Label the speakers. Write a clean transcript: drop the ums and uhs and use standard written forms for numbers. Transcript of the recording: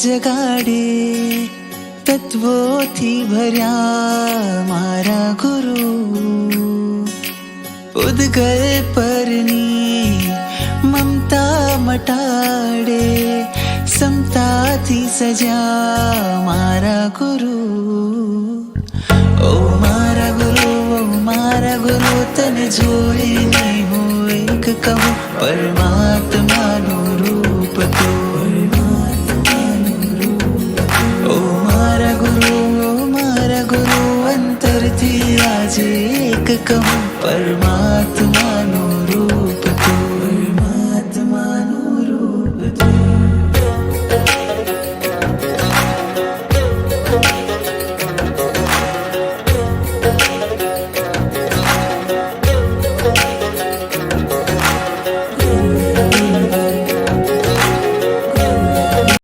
Speaker 1: જગાડે તત્વોથી ભર્યા મારા ગુરુ ઉદ્ગલ પરની મમતા મટાડે સમતાથી સજા મારા ગુરુ ઓ મારા ગુરુ તને જોઈને હું એક કહું પરમાત્માનું રૂપ તો ઓ મારા ગુરુ અંતરથી આજે એક કહું પરમાત્માનું રૂપ